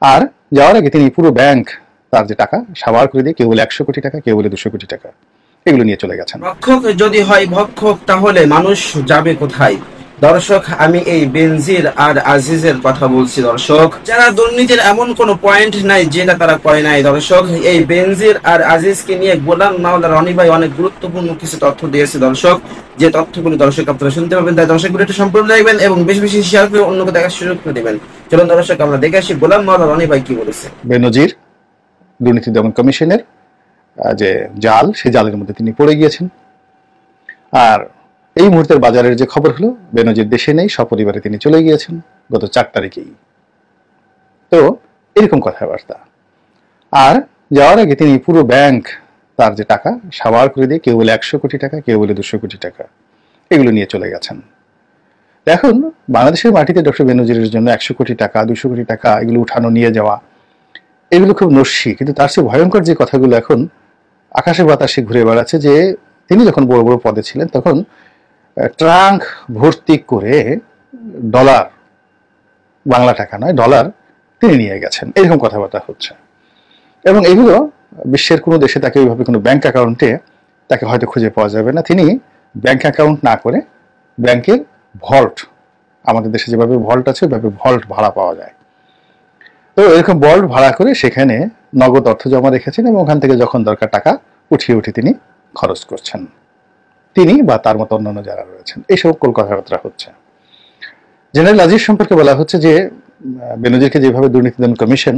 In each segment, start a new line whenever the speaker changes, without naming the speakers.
আর যাওয়ার আগে তিনি পুরো ব্যাংক তার যে টাকা সাবার করে দিয়ে কেউ বলে 100 কোটি টাকা, কেউ বলে 200 কোটি টাকা, এগুলো নিয়ে চলে গেছেন।
রক্ষক যদি হয় ভক্ষক, তাহলে মানুষ যাবে কোথায়? দর্শক, আমি এই বেনজির আর আজিজের কথা বলছি। দর্শক, যারা দুর্নীতির এমন কোন পয়েন্ট নাই যেটা তারা করে নাই। দর্শক, এই বেনজির আর আজিজকে নিয়ে গোলাম মাওলা রনি ভাই অনেক গুরুত্বপূর্ণ কিছু তথ্য দিয়েছে। দর্শক, যে তথ্যগুলো দর্শক আপনারা শুনতে পাবেন, তাই দর্শক ভিডিওটি সম্পূর্ণ দেখবেন এবং বেশি বেশি শেয়ার করে অন্যকে দেখার সুযোগ করে দেবেন। চলুন দর্শক, আমরা দেখে আসি গোলাম মাওলা রনি ভাই কি বলেছে।
বেনজির দুর্নীতি দমন কমিশনের যে জাল, সেই জালের মধ্যে তিনি পড়ে গিয়েছেন। আর এই মুহূর্তের বাজারের যে খবর হলো, বেনজির দেশে নেই, সপরিবারে তিনি চলে গিয়েছেন গত 4 তারিখেই। তো এরকম কথাবার্তা। আর যাওয়ার আগে তিনি পুরো ব্যাংক তার যে টাকা সাবার করে দিয়ে কেউ বলে 100 কোটি টাকা, কেউ বলে 200 কোটি টাকা, এগুলো নিয়ে চলে গেছেন। এখন বাংলাদেশের মাটিতে ডক্টর বেনজিরের জন্য 100 কোটি টাকা, 200 কোটি টাকা এগুলো উঠানো নিয়ে যাওয়া, এগুলো খুব নস্যি। কিন্তু তার চেয়ে ভয়ঙ্কর যে কথাগুলো এখন আকাশে বাতাসে ঘুরে বেড়াচ্ছে, যে তিনি যখন বড় বড় পদে ছিলেন তখন ট্রাঙ্ক ভর্তি করে ডলার, বাংলা টাকা নয় ডলার, তিনি নিয়ে গেছেন, এরকম কথাবার্তা হচ্ছে। এবং এগুলো বিশ্বের কোনো দেশে তাকে ওইভাবে কোনো ব্যাংক অ্যাকাউন্টে তাকে হয়তো খুঁজে পাওয়া যাবে না। তিনি ব্যাংক অ্যাকাউন্ট না করে ব্যাংকের ভল্ট, আমাদের দেশে যেভাবে ভল্ট আছে ওইভাবে ভল্ট ভাড়া পাওয়া যায়, তো এরকম ভল্ট ভাড়া করে সেখানে নগদ অর্থ জমা রেখেছেন এবং ওখান থেকে যখন দরকার টাকা উঠিয়ে উঠে তিনি খরচ করছেন, তিনি বা তার মতো অন্যান্য যারা রয়েছেন। এইসব কথাবার্তা হচ্ছে। জেনারেল আজিজ সম্পর্কে বলা হচ্ছে যে বেনজিরকে যেভাবে দুর্নীতি দমন কমিশন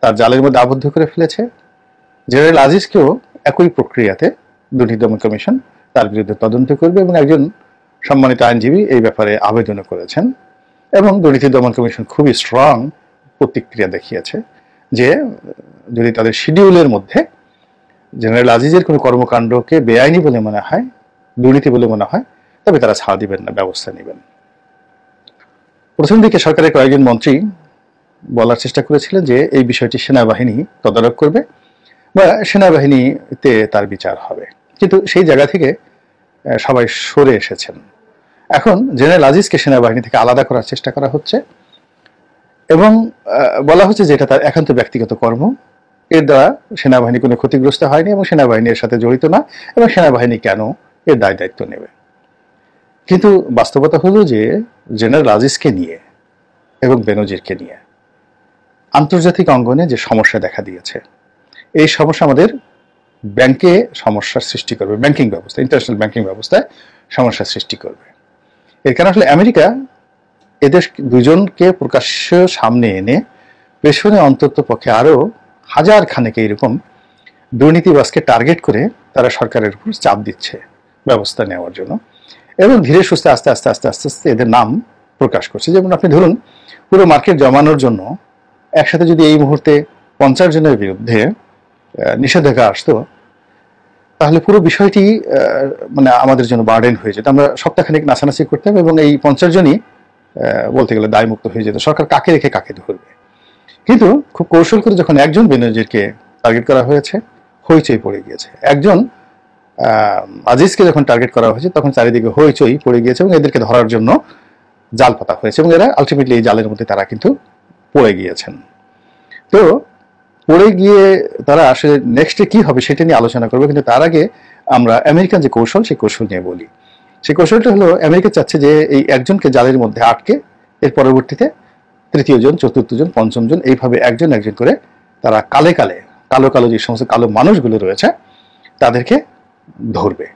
তার জালের মধ্যে আবদ্ধ করে ফেলেছে, জেনারেল আজিজকেও একই প্রক্রিয়াতে দুর্নীতি দমন কমিশন তার বিরুদ্ধে তদন্ত করবে এবং একজন সম্মানিত আইনজীবী এই ব্যাপারে আবেদনও করেছেন। এবং দুর্নীতি দমন কমিশন খুবই স্ট্রং প্রতিক্রিয়া দেখিয়েছে যে যদি তাদের শিডিউলের মধ্যে জেনারেল আজিজের কোনো কর্মকাণ্ডকে বেআইনি বলে মনে হয়, দুর্নীতি বলে মনে হয়, তবে তারা ছাড় দিবেন না, ব্যবস্থা নেবেন। প্রথম দিকে সরকারের কয়েকজন মন্ত্রী বলার চেষ্টা করেছিলেন যে এই বিষয়টি সেনাবাহিনী তদারক করবে বা সেনাবাহিনীতে তার বিচার হবে, কিন্তু সেই জায়গা থেকে সবাই সরে এসেছেন। এখন জেনারেল আজিজকে সেনাবাহিনী থেকে আলাদা করার চেষ্টা করা হচ্ছে এবং বলা হচ্ছে যে এটা তার একান্ত ব্যক্তিগত কর্ম, এর দ্বারা সেনাবাহিনী কোনো ক্ষতিগ্রস্ত হয়নি এবং সেনাবাহিনী এর সাথে জড়িত না, এবং সেনাবাহিনী কেন এর দায় দায়িত্ব নেবে। কিন্তু বাস্তবতা হলো যে জেনারেল আজিজকে নিয়ে এবং বেনজিরকে নিয়ে আন্তর্জাতিক অঙ্গনে যে সমস্যা দেখা দিয়েছে, এই সমস্যা আমাদের ব্যাংকে সমস্যার সৃষ্টি করবে, ব্যাংকিং ব্যবস্থা, ইন্টারন্যাশনাল ব্যাংকিং ব্যবস্থায় সমস্যার সৃষ্টি করবে। এর কারণ আসলে আমেরিকা এদের দুজনকে প্রকাশ্য সামনে এনে পেছনে অন্তত পক্ষে আরো হাজার খানেক এরকম দুর্নীতিবাজকে টার্গেট করে তারা সরকারের উপর চাপ দিচ্ছে ব্যবস্থা নেওয়ার জন্য, এবং ধীরে সুস্থে আস্তে আস্তে আস্তে আস্তে আস্তে এদের নাম প্রকাশ করছে। যেমন আপনি ধরুন, পুরো মার্কেট জমানোর জন্য একসাথে যদি এই মুহূর্তে 50 জনের বিরুদ্ধে নিষেধাজ্ঞা আসতো, তাহলে পুরো বিষয়টি মানে আমাদের জন্য বার্ডেন হয়ে যেত, আমরা সপ্তাহখানেক নাচানাচি করতাম এবং এই 50 জনই বলতে গেলে দায়মুক্ত হয়ে যেত। সরকার কাকে রেখে কাকে ধরবে? কিন্তু খুব কৌশল করে যখন একজন বেনজিরকে টার্গেট করা হয়েছে, হইচই পড়ে গিয়েছে। একজন আজিজকে যখন টার্গেট করা হয়েছে তখন চারিদিকে হইচই পড়ে গিয়েছে এবং এদেরকে ধরার জন্য জাল পাতা হয়েছে এবং এরা আলটিমেটলি এই জালের মধ্যে তারা কিন্তু পড়ে গিয়েছেন। তো পড়ে গিয়ে তারা আসলে নেক্সটে কি হবে সেটা নিয়ে আলোচনা করবে, কিন্তু তার আগে আমরা আমেরিকান যে কৌশল, সেই কৌশল নিয়ে বলি। সেই কৌশলটা হলো, আমেরিকা চাচ্ছে যে এই একজনকে জালের মধ্যে আটকে এর পরবর্তীতে তৃতীয় জন, চতুর্থ জন, পঞ্চম জন, এইভাবে একজন একজন করে তারা কালে কালে কালো কালো যে সমস্ত কালো মানুষগুলো রয়েছে তাদেরকে ধরবে।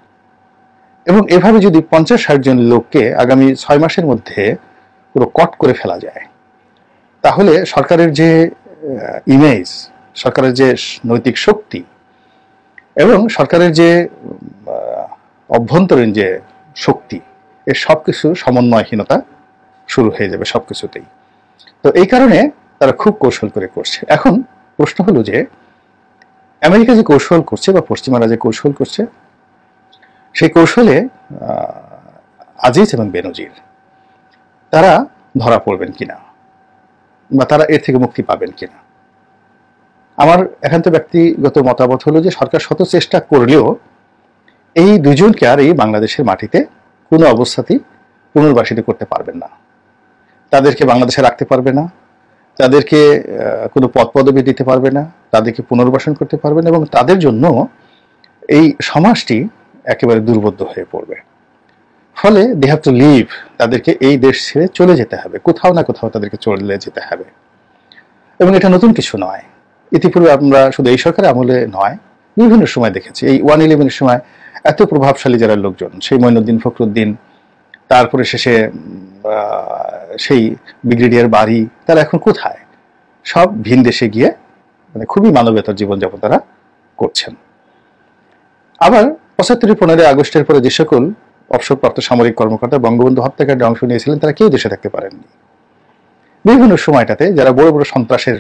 এবং এভাবে যদি 50-60 জন লোককে আগামী 6 মাসের মধ্যে পুরো কট করে ফেলা যায়, তাহলে সরকারের যে ইমেজ, সরকারের যে নৈতিক শক্তি এবং সরকারের যে অভ্যন্তরীণ যে শক্তি, এর সবকিছু সমন্বয়হীনতা শুরু হয়ে যাবে সবকিছুতেই। তো এই কারণে তারা খুব কৌশল করে করছে। এখন প্রশ্ন হলো যে আমেরিকা যে কৌশল করছে বা পশ্চিমারা যে কৌশল করছে, সেই কৌশলে আজিজ এবং বেনজির তারা ধরা পড়বেন কিনা বা তারা এর থেকে মুক্তি পাবেন কিনা। আমার একান্ত ব্যক্তিগত মতামত হলো যে সরকার শত চেষ্টা করলেও এই দুজনকে আর এই বাংলাদেশের মাটিতে কোনো অবস্থাতেই পুনর্বাসিত করতে পারবেন না, তাদেরকে বাংলাদেশে রাখতে পারবে না। তাদেরকে কোনো পদ পদবি দিতে পারবে না, তাদেরকে পুনর্বাসন করতে পারবে না, এবং তাদের জন্য এই সমাজটি একেবারে দুর্বোধ্য হয়ে পড়বে। ফলে দে হ্যাভ টু লিভ, তাদেরকে এই দেশ ছেড়ে চলে যেতে হবে, কোথাও না কোথাও তাদেরকে চলে যেতে হবে। এবং এটা নতুন কিছু নয়, ইতিপূর্বে আমরা শুধু এই সরকারের আমলে নয়, বিভিন্ন সময় দেখেছি। এই 111-এর সময় এত প্রভাবশালী যারা লোকজন, সেই মঈনুদ্দিন ফখরুদ্দিন, তারপরে শেষে সেই ব্রিগেডিয়ার বাড়ি, তারা এখন কোথায়? সব ভিন দেশে গিয়ে মানে খুবই মানবতার জীবনযাপন তারা করছেন। আবার ৭৫-১৫ আগস্টের পরে যে সকল অবসরপ্রাপ্ত সামরিক কর্মকর্তা বঙ্গবন্ধু হত্যাকাণ্ডে অংশ নিয়েছিলেন, তারা কেউ দেশে থাকতে পারেননি। বিভিন্ন সময়টাতে যারা বড় বড় সন্ত্রাসের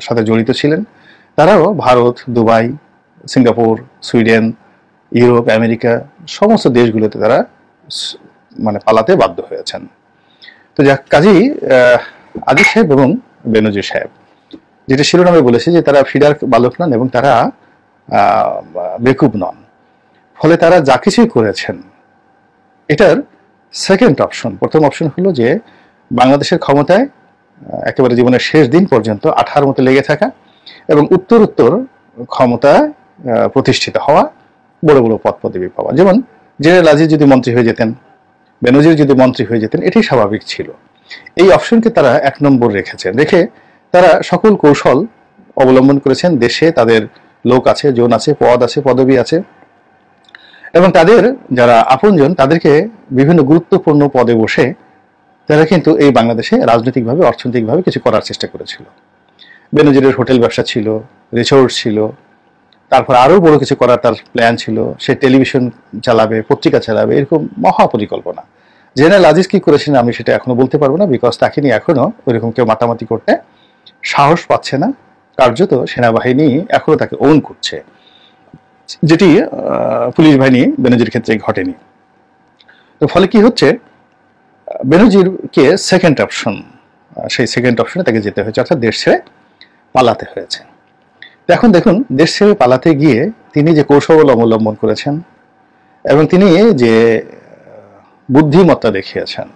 সাথে জড়িত ছিলেন, তারাও Bharat, Dubai, Singapore, Sweden, Europe, America সমস্ত দেশগুলোতে তারা মানে পালাতে বাধ্য হয়েছেন। তো যাক, কাজেই আজিজ সাহেব এবং বেনজির সাহেব, যেটা শিরোনামে বলেছে যে তারা ফিডার বালক নন এবং তারা বেকুব নন, ফলে তারা যা কিছুই করেছেন এটার সেকেন্ড অপশন, প্রথম অপশন হলো যে বাংলাদেশের ক্ষমতায় একেবারে জীবনের শেষ দিন পর্যন্ত আঠার মতো লেগে থাকা এবং উত্তর উত্তর ক্ষমতায় প্রতিষ্ঠিত হওয়া, বড় বড় পদ পদবি পাওয়া। যেমন জেনারেল আজিজ যদি মন্ত্রী হয়ে যেতেন, বেনজির যদি মন্ত্রী হয়ে যেতেন, এটাই স্বাভাবিক ছিল। এই অপশনকে তারা 1 নম্বর রেখেছেন, রেখে তারা সকল কৌশল অবলম্বন করেছেন। দেশে তাদের লোক আছে, জন আছে, পদ আছে, পদবি আছে, এবং তাদের যারা আপনজন তাদেরকে বিভিন্ন গুরুত্বপূর্ণ পদে বসে তারা কিন্তু এই বাংলাদেশে রাজনৈতিকভাবে, অর্থনৈতিকভাবে কিছু করার চেষ্টা করেছিল। বেনজিরের হোটেল ব্যবসা ছিল, রিসোর্ট ছিল, তারপর আরও বড় কিছু করার তার প্ল্যান ছিল। সে টেলিভিশন চালাবে, পত্রিকা চালাবে, এরকম মহা পরিকল্পনা। জেনারেল আজিজ কি করেছেন আমি সেটা এখনো বলতে পারবো না, বিকজ তাকে নিয়ে এখনো ওইরকম কেউ মাতামাতি করতে সাহস পাচ্ছে না। কার্যত সেনাবাহিনী এখনো তাকে ওন করছে, যেটি পুলিশ বাহিনী বেনজির ক্ষেত্রে ঘটেনি। তো ফলে কি হচ্ছে, বেনজিরকে সেকেন্ড অপশন, সেই সেকেন্ড অপশনে তাকে যেতে হয়েছে, অর্থাৎ দেশ ছেড়ে পালাতে হয়েছে। এখন দেখুন, দেশ ছেড়ে পালাতে গিয়ে তিনি যে কৌশল অবলম্বন করেছেন এবং তিনি যে বুদ্ধিমত্তা দেখিয়েছেন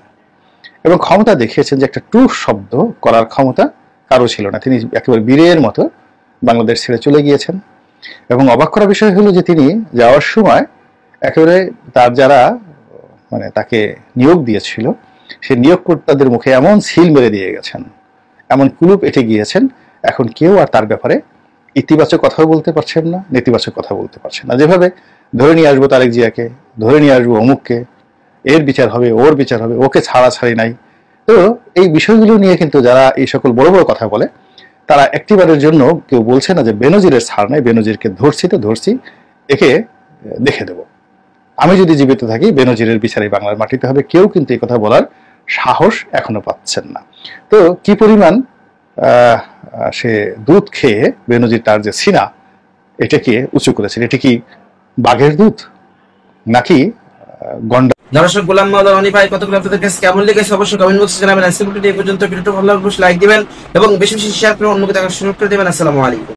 এবং ক্ষমতা দেখিয়েছেন, যে একটা টু শব্দ করার ক্ষমতা কারো ছিল না। তিনি একেবারে বীরের মতো বাংলাদেশ ছেড়ে চলে গিয়েছেন। এবং অবাক করা বিষয় হলো যে তিনি যাওয়ার সময় একেবারে তার যারা মানে তাকে নিয়োগ দিয়েছিল, সেই নিয়োগকর্তাদের মুখে এমন সিল মেরে দিয়ে গেছেন, এমন কুলুপ এঁটে গিয়েছেন, এখন কেউ আর তার ব্যাপারে ইতিবাচক কথাও বলতে পারছেন না, নেতিবাচক কথা বলতে পারছেন না। যেভাবে ধরে নিয়ে আসবো তারেক জিয়াকে, ধরে নিয়ে আসবো অমুককে, এর বিচার হবে, ওর বিচার হবে, ওকে ছাড়াছাড়ি নাই। তো এই বিষয়গুলো নিয়ে কিন্তু যারা এই সকল বড় বড় কথা বলে, তারা একটিবারের জন্য কেউ বলছে না যে বেনজিরের ছাড় নাই, বেনজিরকে ধরছি তো ধরছি, একে দেখে দেব। আমি যদি জীবিত থাকি বেনজিরের বিচারে বাংলার মাটিতে হবে, কেউ কিন্তু এই কথা বলার সাহস এখনো পাচ্ছেন না। তো কি পরিমাণ সে দুধ খেয়ে বেনজির তার যে সিনা এটাকে উঁচু করেছেন, এটা কি বাঘের দুধ নাকি গন্ডা?
দর্শক, গোলাম মাওলা রনি ভাই কতগুলো আপনাদের কাছে কেমন লেগেছে অবশ্যই কমেন্ট বক্সে জানাবেন। আজকের ভিডিও এই পর্যন্ত। ভিডিওটা ভালো লাগলে লাইক দিবেন এবং বেশি বেশি শেয়ার করে অন্যকে দেখার সুযোগ করে দেবেন। আসসালামু আলাইকুম।